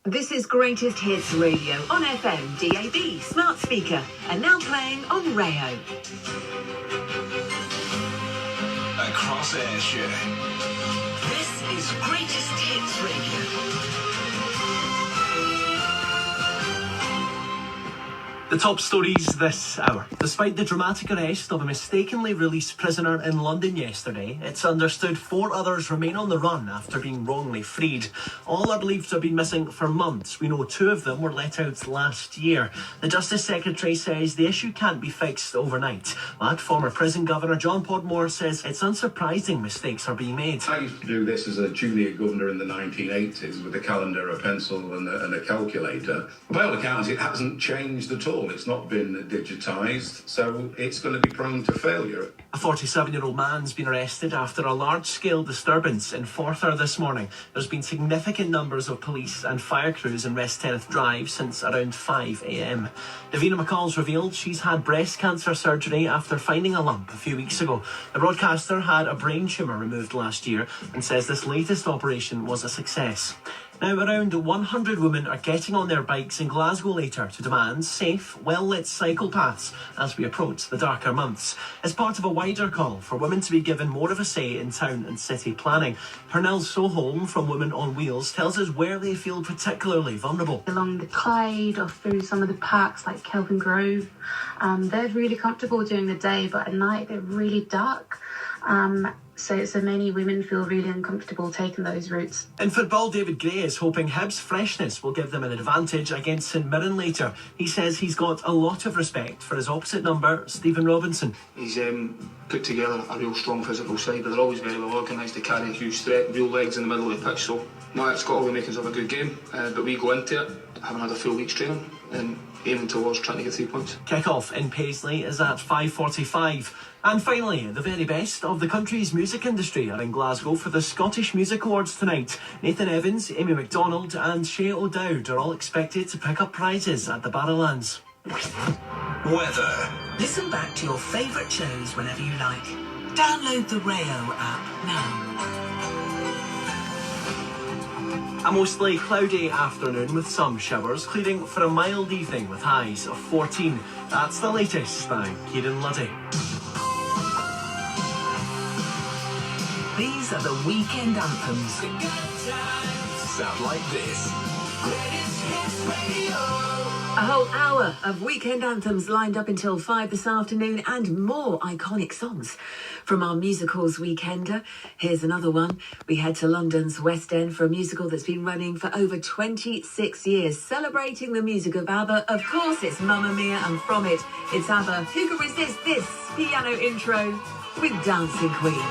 This is Greatest Hits Radio on FM, DAB, smart speaker, and now playing on Rayo. Across Ayrshire. This is Greatest Hits Radio. The top stories this hour. Despite the dramatic arrest of a mistakenly released prisoner in London yesterday, it's understood 4 others remain on the run after being wrongly freed. All are believed to have been missing for months. We know 2 of them were let out last year. The Justice Secretary says the issue can't be fixed overnight. But former prison governor John Podmore says it's unsurprising mistakes are being made. I used to do this as a junior governor in the 1980s with a calendar, a pencil and a calculator. By all accounts, it hasn't changed at all. It's not been digitised, so it's going to be prone to failure. A 47-year-old man's been arrested after a large-scale disturbance in Forthar this morning. There's been significant numbers of police and fire crews in West Terrace Drive since around 5 a.m. Davina McCall's revealed she's had breast cancer surgery after finding a lump a few weeks ago. The broadcaster had a brain tumour removed last year and says this latest operation was a success. Now, around 100 women are getting on their bikes in Glasgow later to demand safe, well-lit cycle paths as we approach the darker months. As part of a wider call for women to be given more of a say in town and city planning, Pernell Soholm from Women on Wheels tells us where they feel particularly vulnerable. Along the Clyde or through some of the parks like Kelvin Grove, they're really comfortable during the day, but at night they're really dark. So many women feel really uncomfortable taking those routes. In football, David Gray is hoping Hibs' freshness will give them an advantage against St Mirren later. He says he's got a lot of respect for his opposite number, Stephen Robinson. He's put together a real strong physical side, but they're always very well organised to carry a huge threat, real legs in the middle of the pitch. So, no, it's got all the makings of a good game, but we go into it having had a full week's training and aiming towards trying to get 3 points. Kick-off in Paisley is at 5:45. And finally, the very best of the country's music industry are in Glasgow for the Scottish Music Awards tonight. Nathan Evans, Amy MacDonald and Shay O'Dowd are all expected to pick up prizes at the Barrowlands. Weather. Listen back to your favourite shows whenever you like. Download the Rayo app now. A mostly cloudy afternoon with some showers, clearing for a mild evening with highs of 14. That's the latest by Kieran Luddy. These are the weekend anthems. Sound like this. A whole hour of weekend anthems lined up until 5 this afternoon and more iconic songs from our musicals weekender. Here's another one. We head to London's West End for a musical that's been running for over 26 years, celebrating the music of ABBA. Of course, it's Mamma Mia, and from it, it's ABBA. Who can resist this piano intro with Dancing Queen?